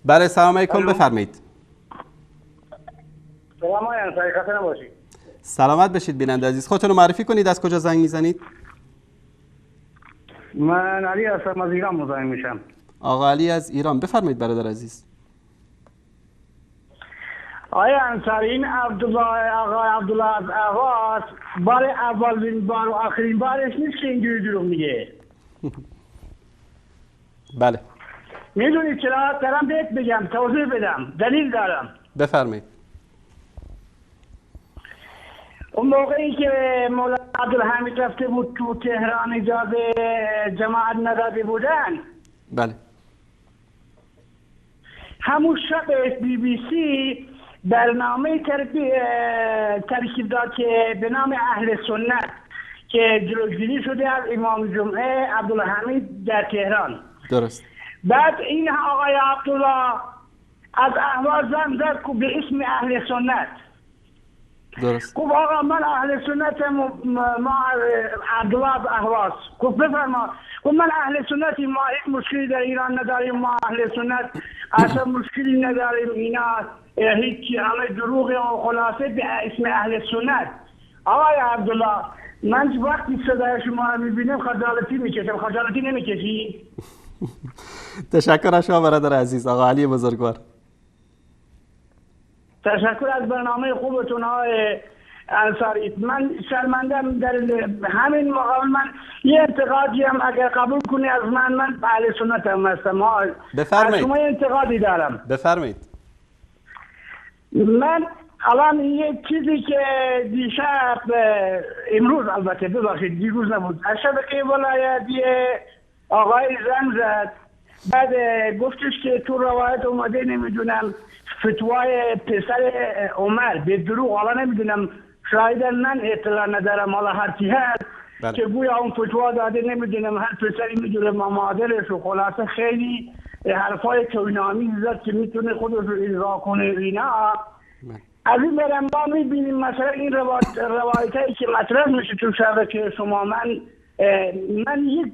بله سلام علیکم، بفرمایید. سلام آقای انصاری، خسته نباشید. سلامت بشید بیننده عزیز. خودتون رو معرفی کنید، از کجا زنگ میزنید؟ من علی هستم، از ایران مزاحم میشم. آقا علی از ایران، بفرمایید برادر عزیز. آقای انصاری، این آقا عبدالله از اهواز بار اولین بار و آخرین بارش نیست که اینجوری دروغ میگه. بله میدونید چرا؟ دارم بهت بگم، توضیح بدم، دلیل دارم. بفرمایید. اون موقعی که مولانا عبدالحمید رفته بود تو تهران، اجازه جماعت نداده بودن، بله همون شب BBC برنامه ترکیب داد که به نام اهل سنت که جلوگیری شده از امام جمعه عبدالحمید در تهران. درست. بعد این آقای عبدالله از اهواز زنگ زد به اسم اهل سنت. درست. گفت آقا من اهل سنت، ما عبدالله از اهواز. گفت بفرما. گفت من اهل سنتی، ما هیچ مشکلی در ایران نداریم، ما اهل سنت اصلا مشکلی نداریم، اینا هیچی، همه دروغه و خلاصه به اسم اهل سنت. آقای عبدالله، من وقتی صدای شما رو میبینم خجالتی میکشم، خجالتی نمیکشی؟ تشکر از شما برادر عزیز. آقا علی بزرگوار، تشکر از برنامه خوبتون آقای انصاری. من شرمندم در همین مقام. من یه انتقادی هم اگر قبول کنی از من اهل سنت هم هستم. بفرمایید. از شما یه انتقادی دارم. بفرمایید. من الان یه چیزی که دیشب، امروز البته ببخشید دیروز نبود، از شبکه ولایتی آقای زنگ زد، بعد گفتش که تو روایت اومده نمیدونم فتوای پسر عمر به دروغ، حالا نمیدونم شاید من اطلاع ندارم، حالا هر چی هست که گویا اون فتوا داده، نمیدونم هر پسری میدونه ما مادرش، و خلاصه خیلی حرفای توهین‌آمیز زد که میتونه خودش رو اجرا کنه اینا. از این برم ما میبینیم مثلا این روایتایی که مطرح میشه تو شبکه شما، من یک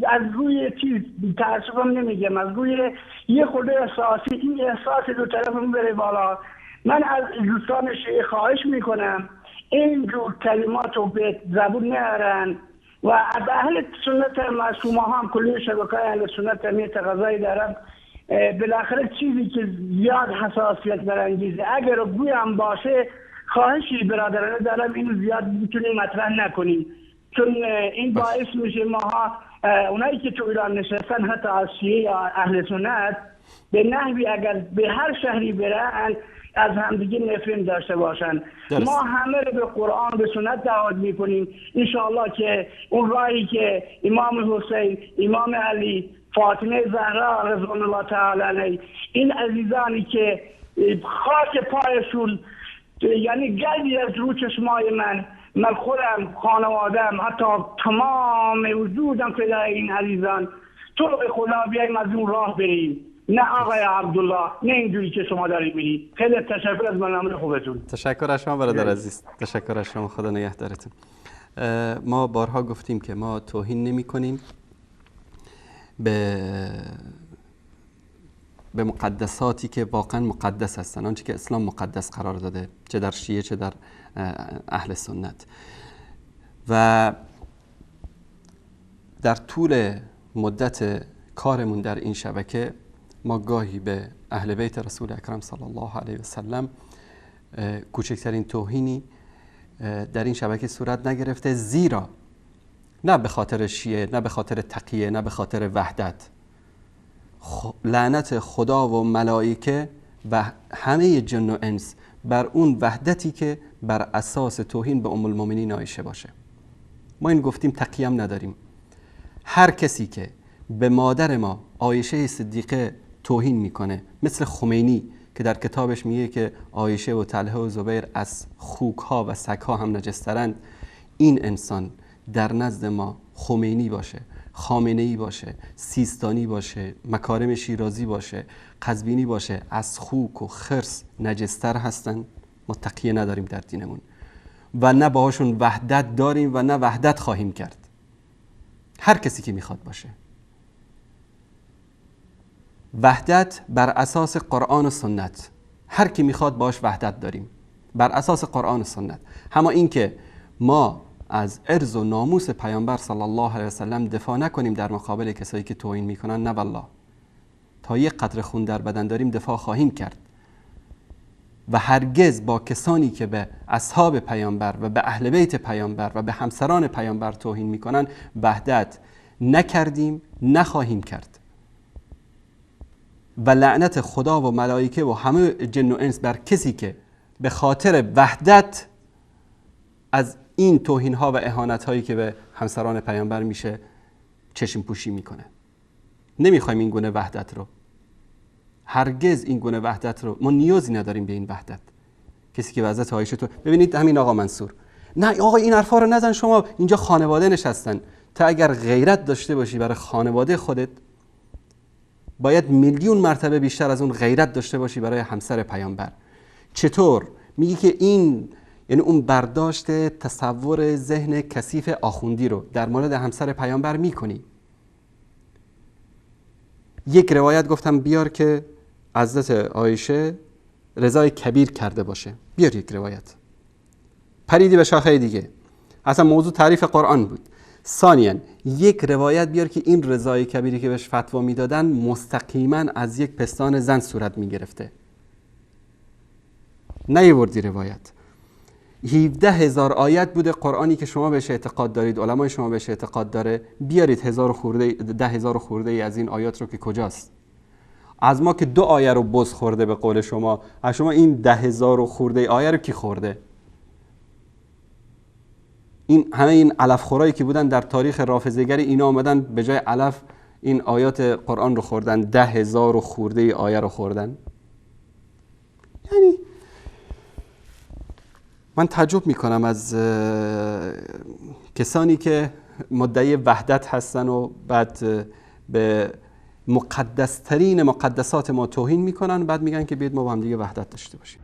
از روی چیز تعصبم نمیگم، از روی یه خورده احساسی، این احساس دو طرفم بره بالا. من از دوستان شیعه خواهش میکنم این جور کلمات رو به زبون نیارن و از اهل سنت معصومه هم کلی شبکه اهل سنت هم یه تقاضایی دارم، بالاخره چیزی که زیاد حساسیت برانگیزه اگر گویم باشه، خواهشی برادرانه دارم اینو زیاد میتونیم مطرح نکنیم، چون این باعث میشه ماها اونایی که تو ایران نشستن حتی از شیعه یا اهل سنت به نحوی اگر به هر شهری برن از همدیگه نفرین داشته باشن. ما همه رو به قرآن به سنت دعوت میکنیم، انشاءالله که اون راهی که امام حسین، امام علی، فاطمه زهرا رضوان الله تعالی علیه، این عزیزانی که خاک پایشون یعنی گردی از رو چشمای من خودم، خانوادم، حتی تمام وجودم فدای این عزیزان، تو به خدا بیاییم از اون راه بریم، نه آقای عبدالله، نه اینجوری که شما دارید میرید. خیلی تشکر از برنامه خوبتون. تشکر از شما برادر عزیز. تشکر از شما، خدا نگهدارتون. ما بارها گفتیم که ما توهین نمی کنیم به مقدساتی که واقعا مقدس هستن، آنچه که اسلام مقدس قرار داده، چه در شیعه چه در اهل سنت. و در طول مدت کارمون در این شبکه ما گاهی به اهل بیت رسول اکرم صلی الله علیه و سلم کوچکترین توهینی در این شبکه صورت نگرفته، زیرا نه به خاطر شیعه، نه به خاطر تقیه، نه به خاطر وحدت، لعنت خدا و ملائکه و همه جن و انس بر اون وحدتی که بر اساس توهین به ام المؤمنین عایشه باشه. ما این گفتیم، تقیه هم نداریم. هر کسی که به مادر ما عایشه صدیقه توهین میکنه، مثل خمینی که در کتابش میگه که عایشه و طلحه و زبیر از خوکها و سگها هم نجسترند، این انسان در نزد ما خمینی باشه، خامنه‌ای باشه، سیستانی باشه، مکارم شیرازی باشه، قزوینی باشه، از خوک و خرس نجستر هستن. ما تقیه نداریم در دینمون و نه باهاشون وحدت داریم و نه وحدت خواهیم کرد. هر کسی که میخواد باشه. وحدت بر اساس قرآن و سنت، هر کی میخواد باش وحدت داریم بر اساس قرآن و سنت. اما این که ما از عرض و ناموس پیامبر صلی الله علیه وسلم دفاع نکنیم در مقابل کسایی که توهین میکنن، نه والله. تا یک قطره خون در بدن داریم دفاع خواهیم کرد و هرگز با کسانی که به اصحاب پیامبر و به اهل بیت پیامبر و به همسران پیامبر توهین میکنن وحدت نکردیم، نخواهیم کرد. و لعنت خدا و ملائکه و همه جن و انس بر کسی که به خاطر وحدت از این توهین ها و اهانت هایی که به همسران پیامبر میشه چشم پوشی میکنه. نمیخوایم این گونه وحدت رو، هرگز این گونه وحدت رو، ما نیازی نداریم به این وحدت. کسی که وضعیت عایشه تو ببینید، همین آقا منصور، نه آقا این حرفا رو نزن، شما اینجا خانواده نشستن. تا اگر غیرت داشته باشی برای خانواده خودت، باید میلیون مرتبه بیشتر از اون غیرت داشته باشی برای همسر پیامبر. چطور میگی که این، یعنی اون برداشت تصور ذهن کثیف آخوندی رو در مورد همسر پیامبر میکنی؟ یک روایت گفتم بیار که حضرت عایشه رضای کبیر کرده باشه، بیار یک روایت. پریدی به شاخه دیگه، اصلا موضوع تعریف قرآن بود. ثانیاً یک روایت بیار که این رضای کبیری که بهش فتوا میدادن مستقیما از یک پستان زن صورت میگرفته. نیاوردی روایت. 17,000 آیت بوده قرآنی که شما بهش اعتقاد دارید، علمای شما بهش اعتقاد داره، بیارید 10,000 خورده ای از این آیات رو که کجاست؟ از ما که 2 آیه رو بز خورده به قول شما، از شما این 10,000 خورده ای آیه رو کی خورده؟ این همه این علف خورایی که بودن در تاریخ رافضه‌گری، اینا آمدن به جای علف این آیات قرآن رو خوردن، 10,000 خورده ای آیه رو خوردن. یعنی من تعجب میکنم از کسانی که مدعی وحدت هستن و بعد به مقدسترین مقدسات ما توهین میکنن، بعد میگن که بیاید ما با هم دیگه وحدت داشته باشیم.